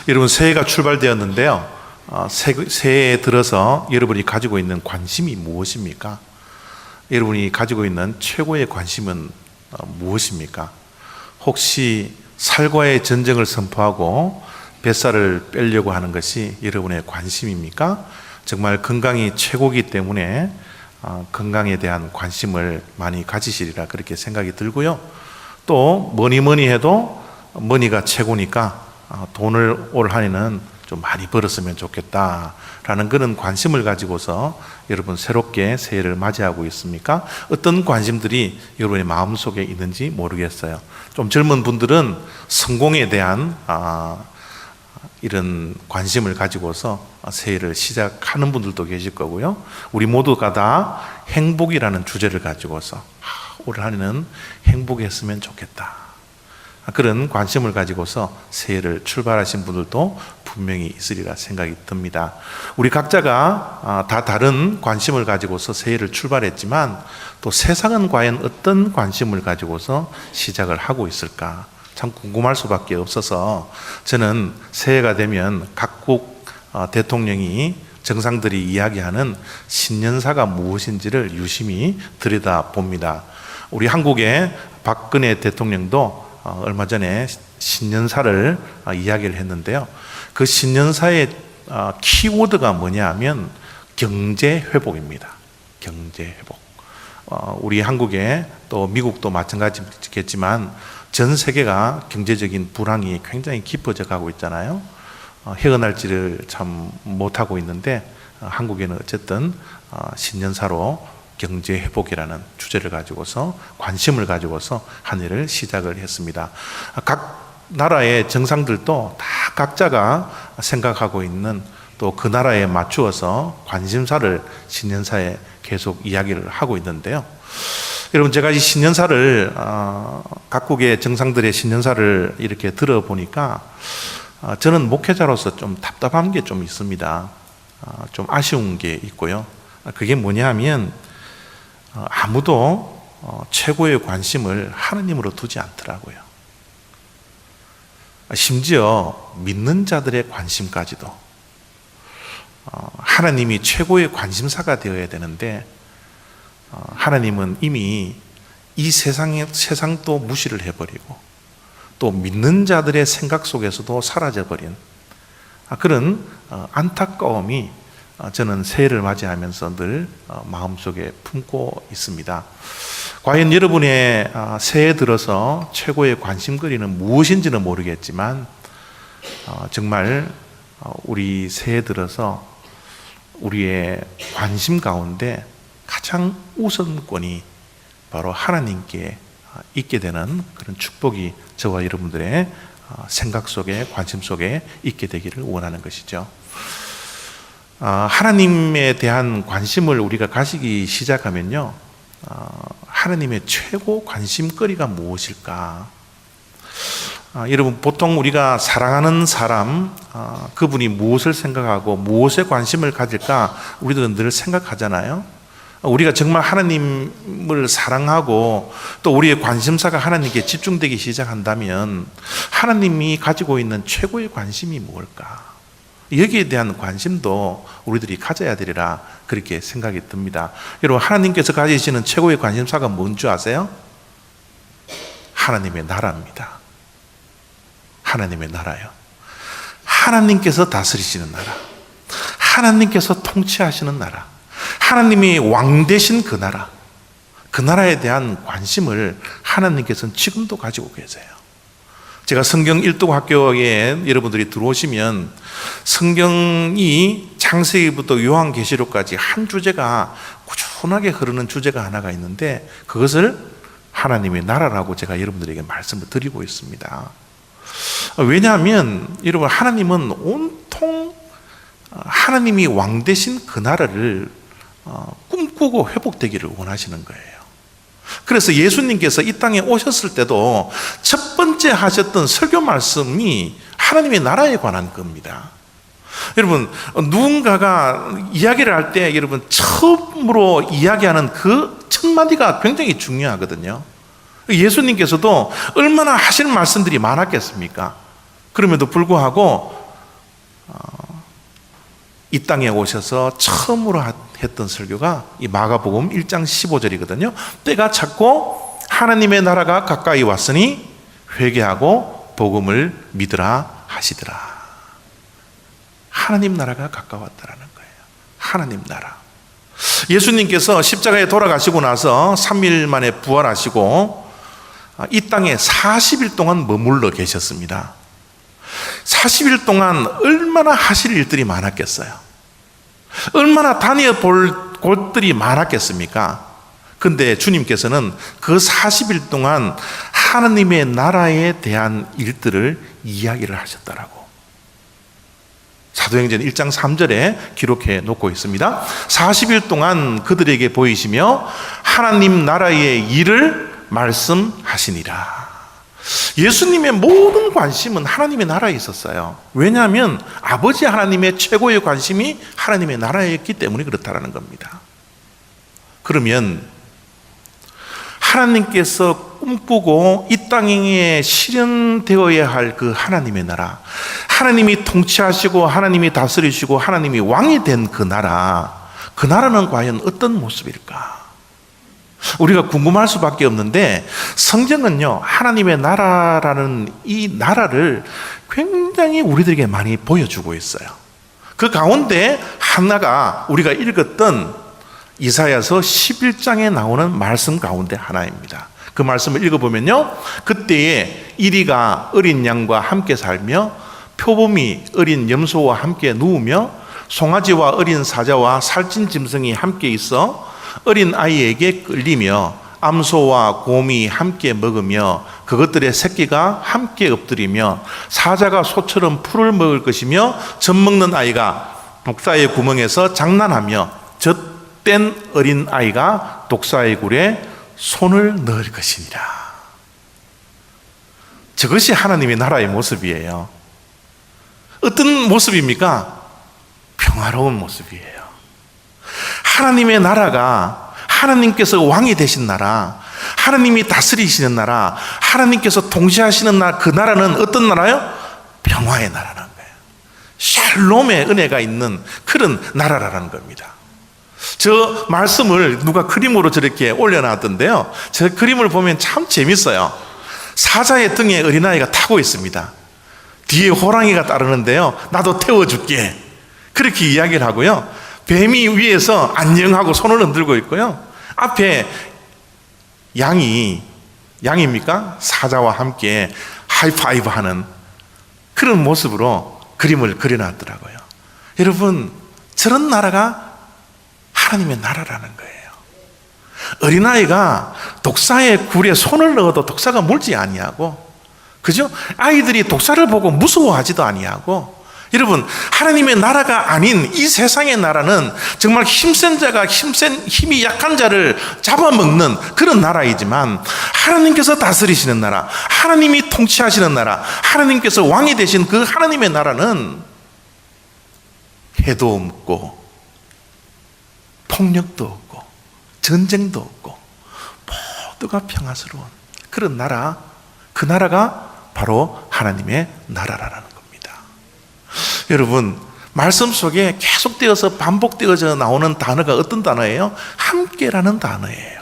여러분, 새해가 출발되었는데요. 새해에 들어서 여러분이 가지고 있는 관심이 무엇입니까? 여러분이 가지고 있는 최고의 관심은 무엇입니까? 혹시 살과의 전쟁을 선포하고 뱃살을 빼려고 하는 것이 여러분의 관심입니까? 정말 건강이 최고이기 때문에 건강에 대한 관심을 많이 가지시리라 그렇게 생각이 들고요. 또 뭐니 해도 머니가 최고니까 돈을 올 한해는 좀 많이 벌었으면 좋겠다라는 그런 관심을 가지고서 여러분 새롭게 새해를 맞이하고 있습니까? 어떤 관심들이 여러분의 마음속에 있는지 모르겠어요. 좀 젊은 분들은 성공에 대한 이런 관심을 가지고서 새해를 시작하는 분들도 계실 거고요. 우리 모두가 다 행복이라는 주제를 가지고서 올 한해는 행복했으면 좋겠다, 그런 관심을 가지고서 새해를 출발하신 분들도 분명히 있으리라 생각이 듭니다. 우리 각자가 다 다른 관심을 가지고서 새해를 출발했지만 또 세상은 과연 어떤 관심을 가지고서 시작을 하고 있을까 참 궁금할 수밖에 없어서 저는 새해가 되면 각국 대통령이 정상들이 이야기하는 신년사가 무엇인지를 유심히 들여다봅니다. 우리 한국의 박근혜 대통령도 얼마 전에 신년사를 이야기를 했는데요. 그 신년사의 키워드가 뭐냐 하면 경제회복입니다. 경제회복. 우리 한국에 또 미국도 마찬가지겠지만 전 세계가 경제적인 불황이 굉장히 깊어져 가고 있잖아요. 헤어날지를 참 못하고 있는데 한국에는 어쨌든 신년사로 경제회복이라는 주제를 가지고서 관심을 가지고서 한 해를 시작을 했습니다. 각 나라의 정상들도 다 각자가 생각하고 있는 또 그 나라에 맞추어서 관심사를 신년사에 계속 이야기를 하고 있는데요. 여러분, 제가 이 신년사를 각국의 정상들의 신년사를 이렇게 들어보니까 저는 목회자로서 좀 답답한 게 좀 있습니다. 좀 아쉬운 게 있고요. 그게 뭐냐 하면 아무도 최고의 관심을 하느님으로 두지 않더라고요. 심지어 믿는 자들의 관심까지도 하나님이 최고의 관심사가 되어야 되는데 하나님은 이미 이 세상도 무시를 해버리고 또 믿는 자들의 생각 속에서도 사라져버린 그런 안타까움이 저는 새해를 맞이하면서 늘 마음속에 품고 있습니다. 과연 여러분의 새해 들어서 최고의 관심거리는 무엇인지는 모르겠지만 정말 우리 새해 들어서 우리의 관심 가운데 가장 우선권이 바로 하나님께 있게 되는 그런 축복이 저와 여러분들의 생각 속에 관심 속에 있게 되기를 원하는 것이죠. 하나님에 대한 관심을 우리가 가지기 시작하면요, 하나님의 최고 관심거리가 무엇일까? 여러분, 보통 우리가 사랑하는 사람, 그분이 무엇을 생각하고 무엇에 관심을 가질까 우리들은 늘 생각하잖아요. 우리가 정말 하나님을 사랑하고 또 우리의 관심사가 하나님께 집중되기 시작한다면 하나님이 가지고 있는 최고의 관심이 뭘까? 여기에 대한 관심도 우리들이 가져야 되리라 그렇게 생각이 듭니다. 여러분, 하나님께서 가지시는 최고의 관심사가 뭔 줄 아세요? 하나님의 나라입니다. 하나님의 나라요. 하나님께서 다스리시는 나라, 하나님께서 통치하시는 나라, 하나님이 왕 되신 그 나라, 그 나라에 대한 관심을 하나님께서는 지금도 가지고 계세요. 제가 성경 일독 학교에 여러분들이 들어오시면 성경이 창세기부터 요한계시록까지 한 주제가 꾸준하게 흐르는 주제가 하나가 있는데 그것을 하나님의 나라라고 제가 여러분들에게 말씀을 드리고 있습니다. 왜냐하면 여러분, 하나님은 온통 하나님이 왕 되신 그 나라를 꿈꾸고 회복되기를 원하시는 거예요. 그래서 예수님께서 이 땅에 오셨을 때도 첫 번째 하셨던 설교 말씀이 하나님의 나라에 관한 겁니다. 여러분, 누군가가 이야기를 할 때 여러분 처음으로 이야기하는 그 첫 마디가 굉장히 중요하거든요. 예수님께서도 얼마나 하시는 말씀들이 많았겠습니까? 그럼에도 불구하고 이 땅에 오셔서 처음으로 했던 설교가 이 마가복음 1장 15절이거든요. 때가 찼고 하나님의 나라가 가까이 왔으니 회개하고 복음을 믿으라 하시더라. 하나님 나라가 가까웠다라는 거예요. 하나님 나라. 예수님께서 십자가에 돌아가시고 나서 3일 만에 부활하시고 이 땅에 40일 동안 머물러 계셨습니다. 40일 동안 얼마나 하실 일들이 많았겠어요. 얼마나 다녀 볼 곳들이 많았겠습니까? 근데 주님께서는 그 40일 동안 하나님의 나라에 대한 일들을 이야기를 하셨다라고 사도행전 1장 3절에 기록해 놓고 있습니다. 40일 동안 그들에게 보이시며 하나님 나라의 일을 말씀하시니라. 예수님의 모든 관심은 하나님의 나라에 있었어요. 왜냐하면 아버지 하나님의 최고의 관심이 하나님의 나라였기 때문에 그렇다라는 겁니다. 그러면 하나님께서 꿈꾸고 이 땅에 실현되어야 할 그 하나님의 나라, 하나님이 통치하시고 하나님이 다스리시고 하나님이 왕이 된 그 나라는 과연 어떤 모습일까? 우리가 궁금할 수밖에 없는데 성경은요, 하나님의 나라라는 이 나라를 굉장히 우리들에게 많이 보여주고 있어요. 그 가운데 하나가 우리가 읽었던 이사야서 11장에 나오는 말씀 가운데 하나입니다. 그 말씀을 읽어보면요, 그때에 이리가 어린 양과 함께 살며 표범이 어린 염소와 함께 누우며 송아지와 어린 사자와 살찐 짐승이 함께 있어 어린 아이에게 끌리며 암소와 곰이 함께 먹으며 그것들의 새끼가 함께 엎드리며 사자가 소처럼 풀을 먹을 것이며 젖 먹는 아이가 독사의 구멍에서 장난하며 젖된 어린 아이가 독사의 굴에 손을 넣을 것이니라. 저것이 하나님의 나라의 모습이에요. 어떤 모습입니까? 평화로운 모습이에요. 하나님의 나라가 하나님께서 왕이 되신 나라, 하나님이 다스리시는 나라, 하나님께서 통치하시는 나라, 그 나라는 어떤 나라요? 평화의 나라라는 거예요. 샬롬의 은혜가 있는 그런 나라라는 겁니다. 저 말씀을 누가 그림으로 저렇게 올려놨던데요, 저 그림을 보면 참 재밌어요. 사자의 등에 어린아이가 타고 있습니다. 뒤에 호랑이가 따르는데요, 나도 태워줄게, 그렇게 이야기를 하고요, 뱀이 위에서 안녕하고 손을 흔들고 있고요, 앞에 양입니까? 사자와 함께 하이파이브 하는 그런 모습으로 그림을 그려놨더라고요. 여러분, 저런 나라가 하나님의 나라라는 거예요. 어린아이가 독사의 굴에 손을 넣어도 독사가 물지 아니하고, 그죠? 아이들이 독사를 보고 무서워하지도 아니하고, 여러분, 하나님의 나라가 아닌 이 세상의 나라는 정말 힘센 자가 힘이 약한 자를 잡아먹는 그런 나라이지만, 하나님께서 다스리시는 나라, 하나님이 통치하시는 나라, 하나님께서 왕이 되신 그 하나님의 나라는 해도 없고 폭력도 없고 전쟁도 없고 모두가 평화스러운 그런 나라, 그 나라가 바로 하나님의 나라라는 겁니다. 여러분, 말씀 속에 계속되어서 반복되어져 나오는 단어가 어떤 단어예요? 함께라는 단어예요.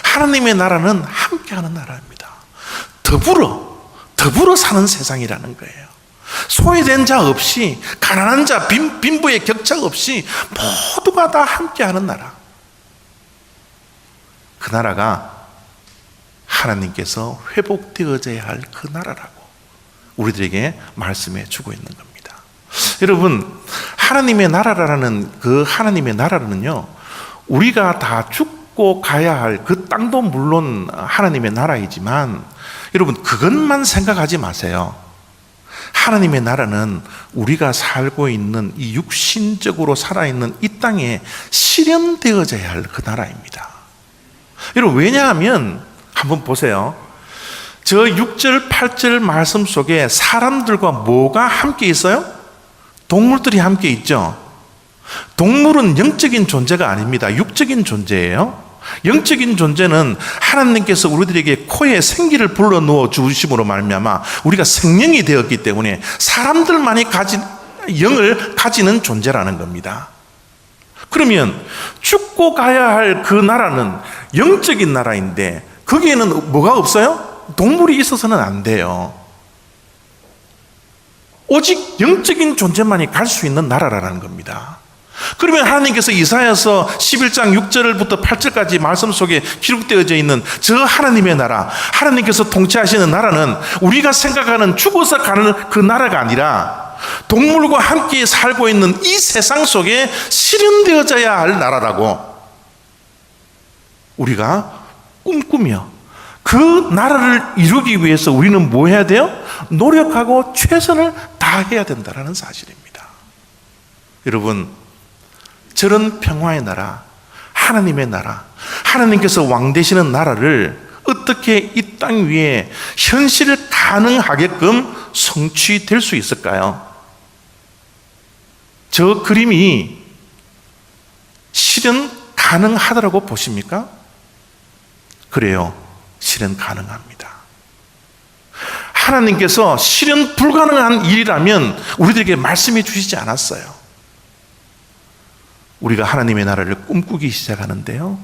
하나님의 나라는 함께하는 나라입니다. 더불어 사는 세상이라는 거예요. 소외된 자 없이, 가난한 자, 빈부의 격차 없이 모두가 다 함께하는 나라. 그 나라가 하나님께서 회복되어져야 할 그 나라라고 우리들에게 말씀해 주고 있는 겁니다. 여러분, 하나님의 나라라는 그 하나님의 나라는요, 우리가 다 죽고 가야 할 그 땅도 물론 하나님의 나라이지만, 여러분, 그것만 생각하지 마세요. 하나님의 나라는 우리가 살고 있는 이 육신적으로 살아있는 이 땅에 실현되어져야 할 그 나라입니다. 여러분, 왜냐하면 한번 보세요. 저 6절 8절 말씀 속에 사람들과 뭐가 함께 있어요? 동물들이 함께 있죠. 동물은 영적인 존재가 아닙니다. 육적인 존재예요. 영적인 존재는 하나님께서 우리들에게 코에 생기를 불어넣어 주심으로 말미암아 우리가 생명이 되었기 때문에 사람들만이 가진 영을 가지는 존재라는 겁니다. 그러면 죽고 가야 할 그 나라는 영적인 나라인데 거기에는 뭐가 없어요? 동물이 있어서는 안 돼요. 오직 영적인 존재만이 갈 수 있는 나라라는 겁니다. 그러면 하나님께서 이사야서 11장 6절부터 8절까지 말씀 속에 기록되어져 있는 저 하나님의 나라, 하나님께서 통치하시는 나라는 우리가 생각하는 죽어서 가는 그 나라가 아니라 동물과 함께 살고 있는 이 세상 속에 실현되어져야 할 나라라고 우리가 꿈꾸며 그 나라를 이루기 위해서 우리는 뭐 해야 돼요? 노력하고 최선을 다해야 된다는 사실입니다. 여러분, 저런 평화의 나라, 하나님의 나라, 하나님께서 왕 되시는 나라를 어떻게 이 땅 위에 현실 가능하게끔 성취될 수 있을까요? 저 그림이 실현 가능하다고 보십니까? 그래요. 실현 가능합니다. 하나님께서 실현 불가능한 일이라면 우리들에게 말씀해 주시지 않았어요. 우리가 하나님의 나라를 꿈꾸기 시작하는데요,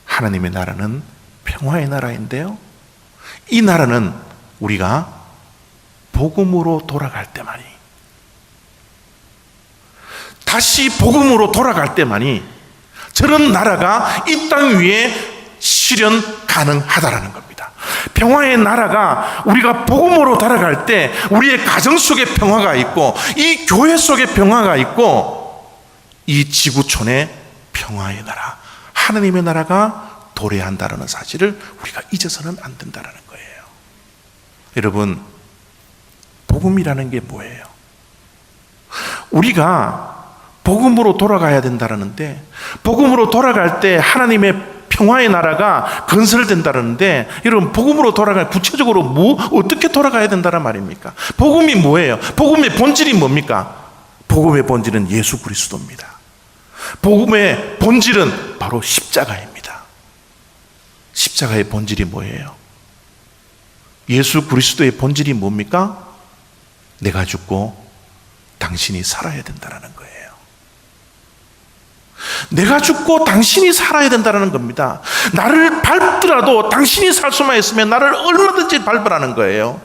하나님의 나라는 평화의 나라인데요, 이 나라는 우리가 복음으로 돌아갈 때만이, 다시 복음으로 돌아갈 때만이 저런 나라가 이 땅 위에 실현 가능하다라는 겁니다. 평화의 나라가 우리가 복음으로 돌아갈 때 우리의 가정 속에 평화가 있고, 이 교회 속에 평화가 있고, 이 지구촌에 평화의 나라, 하나님의 나라가 도래한다는 사실을 우리가 잊어서는 안 된다는 거예요. 여러분, 복음이라는 게 뭐예요? 우리가 복음으로 돌아가야 된다는데, 복음으로 돌아갈 때 하나님의 평화의 나라가 건설된다는데, 여러분, 복음으로 돌아갈, 구체적으로 어떻게 돌아가야 된다는 말입니까? 복음이 뭐예요? 복음의 본질이 뭡니까? 복음의 본질은 예수 그리스도입니다. 복음의 본질은 바로 십자가입니다. 십자가의 본질이 뭐예요? 예수 그리스도의 본질이 뭡니까? 내가 죽고 당신이 살아야 된다는 거예요. 내가 죽고 당신이 살아야 된다는 겁니다. 나를 밟더라도 당신이 살 수만 있으면 나를 얼마든지 밟으라는 거예요.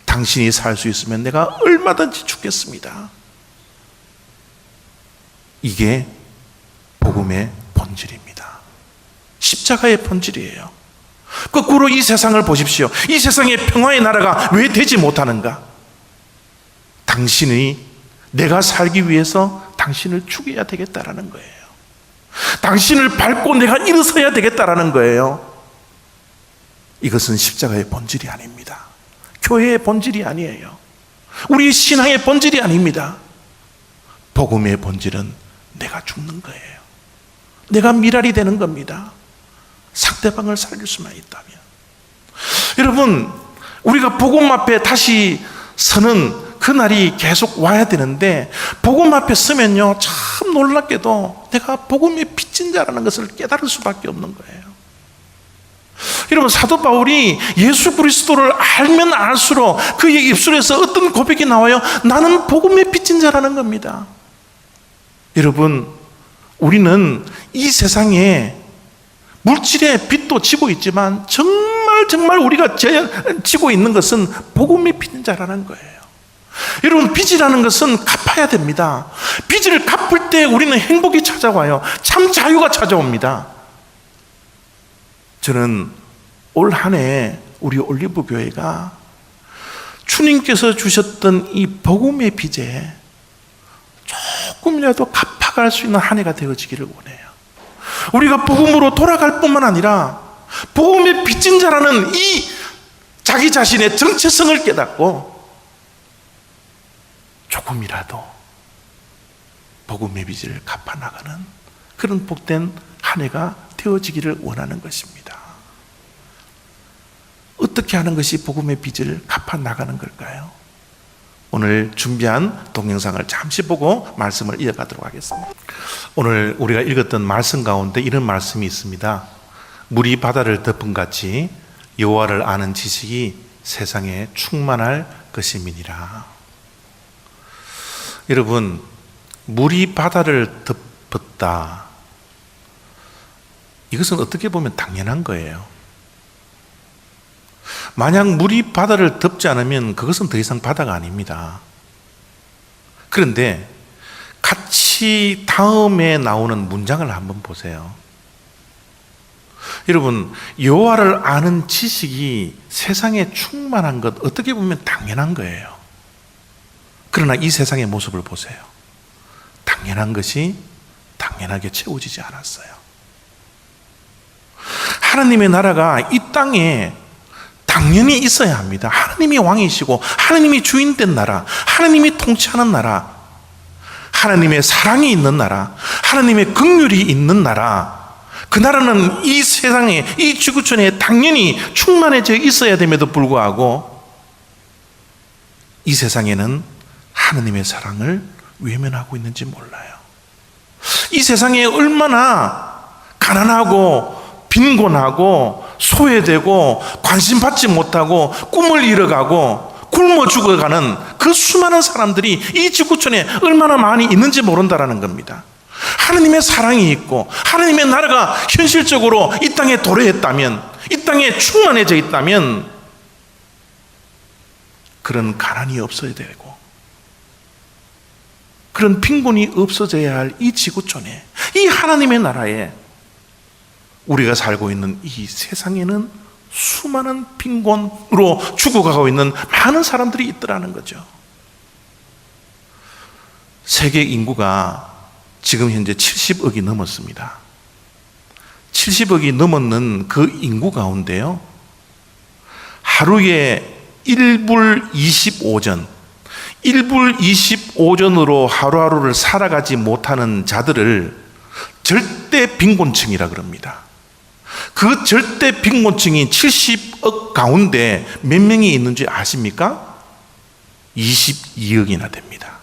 당신이 살 수 있으면 내가 얼마든지 죽겠습니다. 이게 복음의 본질입니다. 십자가의 본질이에요. 거꾸로 이 세상을 보십시오. 이 세상의 평화의 나라가 왜 되지 못하는가? 당신이, 내가 살기 위해서 당신을 죽여야 되겠다라는 거예요. 당신을 밟고 내가 일어서야 되겠다라는 거예요. 이것은 십자가의 본질이 아닙니다. 교회의 본질이 아니에요. 우리 신앙의 본질이 아닙니다. 복음의 본질은 내가 죽는 거예요. 내가 미랄이 되는 겁니다. 상대방을 살릴 수만 있다면. 여러분, 우리가 복음 앞에 다시 서는 그날이 계속 와야 되는데, 복음 앞에 서면요, 참 놀랍게도 내가 복음의 빚진 자라는 것을 깨달을 수밖에 없는 거예요. 여러분, 사도 바울이 예수 그리스도를 알면 알수록 그의 입술에서 어떤 고백이 나와요? 나는 복음의 빚진 자라는 겁니다. 여러분, 우리는 이 세상에 물질의 빚도 지고 있지만 정말 우리가 지고 있는 것은 복음의 빚진 자라는 거예요. 여러분, 빚이라는 것은 갚아야 됩니다. 빚을 갚을 때 우리는 행복이 찾아와요. 참 자유가 찾아옵니다. 저는 올 한 해 우리 올리브 교회가 주님께서 주셨던 이 복음의 빚에 조금이라도 갚아갈 수 있는 한 해가 되어지기를 원해요. 우리가 복음으로 돌아갈 뿐만 아니라 복음의 빚진 자라는 이 자기 자신의 정체성을 깨닫고 조금이라도 복음의 빚을 갚아나가는 그런 복된 한 해가 되어지기를 원하는 것입니다. 어떻게 하는 것이 복음의 빚을 갚아나가는 걸까요? 오늘 준비한 동영상을 잠시 보고 말씀을 이어가도록 하겠습니다. 오늘 우리가 읽었던 말씀 가운데 이런 말씀이 있습니다. 물이 바다를 덮은 같이 여호와를 아는 지식이 세상에 충만할 것임이니라. 여러분, 물이 바다를 덮었다. 이것은 어떻게 보면 당연한 거예요. 만약 물이 바다를 덮지 않으면 그것은 더 이상 바다가 아닙니다. 그런데 같이 다음에 나오는 문장을 한번 보세요. 여러분, 여호와를 아는 지식이 세상에 충만한 것 어떻게 보면 당연한 거예요. 그러나 이 세상의 모습을 보세요. 당연한 것이 당연하게 채워지지 않았어요. 하나님의 나라가 이 땅에 당연히 있어야 합니다. 하나님이 왕이시고 하나님이 주인된 나라, 하나님이 통치하는 나라, 하나님의 사랑이 있는 나라, 하나님의 긍휼이 있는 나라, 그 나라는 이 세상에, 이 지구촌에 당연히 충만해져 있어야 됨에도 불구하고 이 세상에는 하나님의 사랑을 외면하고 있는지 몰라요. 이 세상에 얼마나 가난하고 빈곤하고 소외되고 관심받지 못하고 꿈을 잃어가고 굶어 죽어가는 그 수많은 사람들이 이 지구촌에 얼마나 많이 있는지 모른다라는 겁니다. 하나님의 사랑이 있고 하나님의 나라가 현실적으로 이 땅에 도래했다면, 이 땅에 충만해져 있다면 그런 가난이 없어야 되고 그런 빈곤이 없어져야 할 이 지구촌에, 이 하나님의 나라에 우리가 살고 있는 이 세상에는 수많은 빈곤으로 죽어가고 있는 많은 사람들이 있더라는 거죠. 세계 인구가 지금 현재 70억이 넘었습니다. 70억이 넘었는 그 인구 가운데요, 하루에 1불 25전, 1불 25전으로 하루하루를 살아가지 못하는 자들을 절대 빈곤층이라 그럽니다. 그 절대 빈곤층이 70억 가운데 몇 명이 있는지 아십니까? 22억이나 됩니다.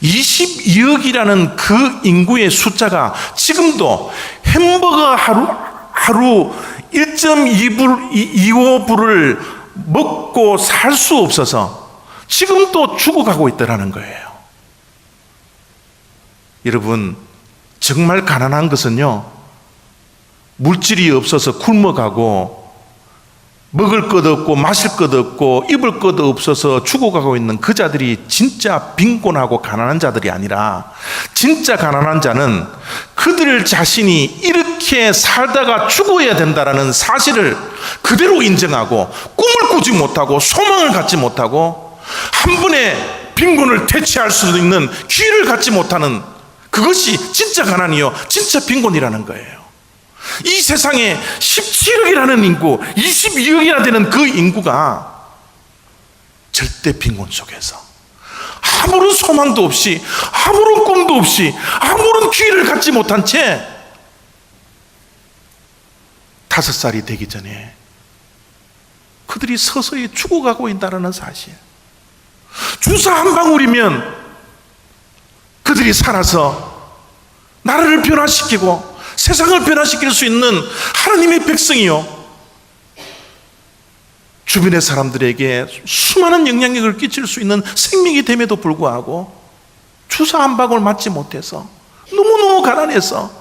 22억이라는 그 인구의 숫자가 지금도 햄버거 하루 1.2불, 25불을 먹고 살 수 없어서 지금도 죽어가고 있다는 거예요. 여러분, 정말 가난한 것은요, 물질이 없어서 굶어가고 먹을 것 없고 마실 것 없고 입을 것 없어서 죽어가고 있는 그 자들이 진짜 빈곤하고 가난한 자들이 아니라, 진짜 가난한 자는 그들 자신이 이렇게 살다가 죽어야 된다라는 사실을 그대로 인정하고 꿈을 꾸지 못하고 소망을 갖지 못하고 한 번에 빈곤을 대체할 수 있는 기회를 갖지 못하는, 그것이 진짜 가난이요, 진짜 빈곤이라는 거예요. 이 세상에 17억이라는 인구, 22억이나 되는 그 인구가 절대 빈곤 속에서 아무런 소망도 없이, 아무런 꿈도 없이, 아무런 기회를 갖지 못한 채 5살이 되기 전에 그들이 서서히 죽어가고 있다는 사실, 주사 한 방울이면 그들이 살아서 나라를 변화시키고 세상을 변화시킬 수 있는 하나님의 백성이요, 주변의 사람들에게 수많은 영향력을 끼칠 수 있는 생명이 됨에도 불구하고 주사 한 방울 맞지 못해서 너무너무 가난해서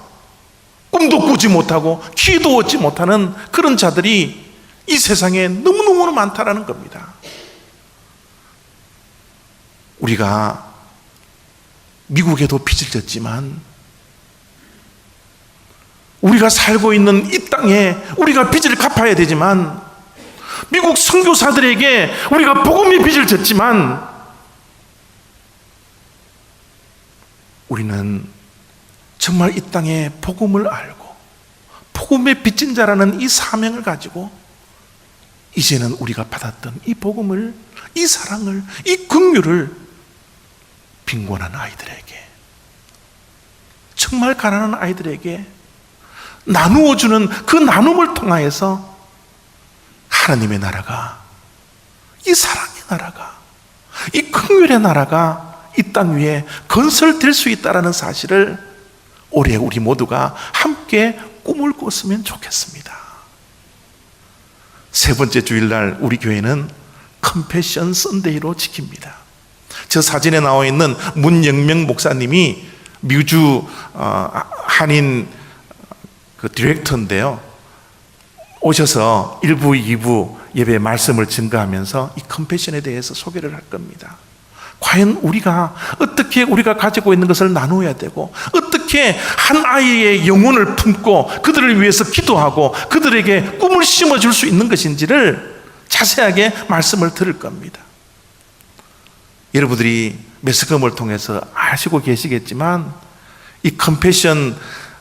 꿈도 꾸지 못하고 기회도 얻지 못하는 그런 자들이 이 세상에 너무너무 많다라는 겁니다. 우리가 미국에도 빚을 졌지만, 우리가 살고 있는 이 땅에 우리가 빚을 갚아야 되지만, 미국 선교사들에게 우리가 복음의 빚을 졌지만, 우리는 정말 이 땅에 복음을 알고 복음의 빚진 자라는 이 사명을 가지고 이제는 우리가 받았던 이 복음을, 이 사랑을, 이 긍휼을 빈곤한 아이들에게, 정말 가난한 아이들에게 나누어주는 그 나눔을 통하여서 하나님의 나라가, 이 사랑의 나라가, 이 긍휼의 나라가 이 땅 위에 건설될 수 있다는 사실을 올해 우리 모두가 함께 꿈을 꿨으면 좋겠습니다. 세 번째 주일날 우리 교회는 컴패션 선데이로 지킵니다. 저 사진에 나와 있는 문영명 목사님이 미주 한인 그 디렉터인데요. 오셔서 1부, 2부 예배 말씀을 증거하면서 이 컴패션에 대해서 소개를 할 겁니다. 과연 어떻게 우리가 가지고 있는 것을 나누어야 되고, 어떻게 한 아이의 영혼을 품고 그들을 위해서 기도하고 그들에게 꿈을 심어줄 수 있는 것인지를 자세하게 말씀을 들을 겁니다. 여러분들이 매스컴을 통해서 아시고 계시겠지만, 이 컴패션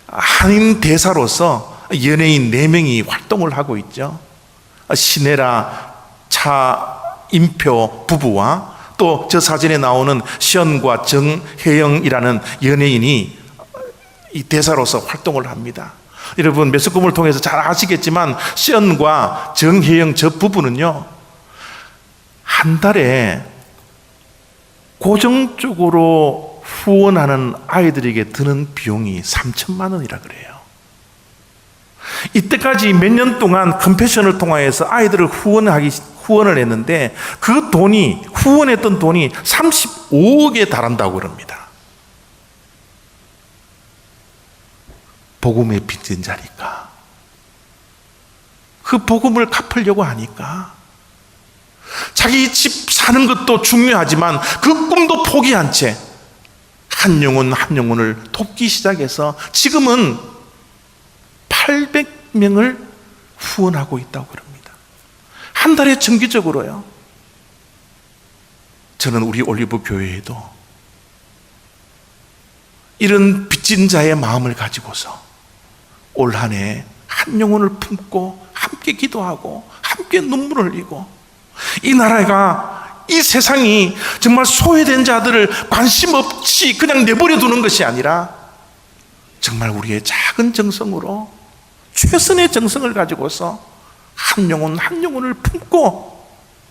한인 대사로서 연예인 4명이 활동을 하고 있죠. 신혜라 차인표 부부와 또 저 사진에 나오는 시연과 정혜영이라는 연예인이 이 대사로서 활동을 합니다. 여러분 매스컴을 통해서 잘 아시겠지만, 시연과 정혜영 저 부부는요, 한 달에 고정적으로 후원하는 아이들에게 드는 비용이 3천만 원이라 그래요. 이때까지 몇 년 동안 컴패션을 통해서 아이들을 후원을 했는데, 그 돈이, 후원했던 돈이 35억에 달한다고 그럽니다. 복음에 빚진 자니까, 그 복음을 갚으려고 하니까 자기 집 사는 것도 중요하지만 그 꿈도 포기한 채 한 영혼 한 영혼을 돕기 시작해서 지금은 800명을 후원하고 있다고 그럽니다. 한 달에 정기적으로요. 저는 우리 올리브 교회에도 이런 빚진 자의 마음을 가지고서 올 한 해 한 영혼을 품고 함께 기도하고 함께 눈물을 흘리고, 이 나라가, 이 세상이 정말 소외된 자들을 관심 없이 그냥 내버려 두는 것이 아니라 정말 우리의 작은 정성으로, 최선의 정성을 가지고서 한 영혼 한 영혼을 품고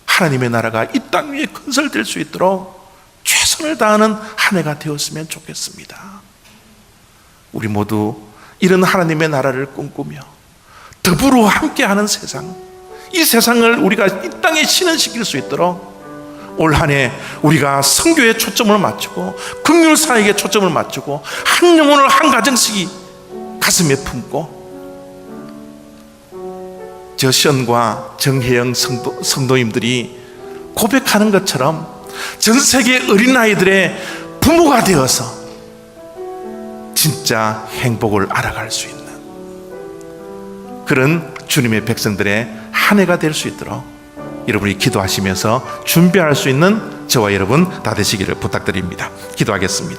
하나님의 나라가 이 땅 위에 건설될 수 있도록 최선을 다하는 한 해가 되었으면 좋겠습니다. 우리 모두 이런 하나님의 나라를 꿈꾸며 더불어 함께하는 세상, 이 세상을 우리가 이 땅에 신현시킬 수 있도록 올 한 해 우리가 선교에 초점을 맞추고 긍휼 사역에 초점을 맞추고 한 영혼을 한 가정씩 가슴에 품고, 저 시연과 정혜영 성도님들이 고백하는 것처럼 전 세계 어린아이들의 부모가 되어서 진짜 행복을 알아갈 수 있는 그런 주님의 백성들의 한 해가 될 수 있도록 여러분이 기도하시면서 준비할 수 있는 저와 여러분 다 되시기를 부탁드립니다. 기도하겠습니다.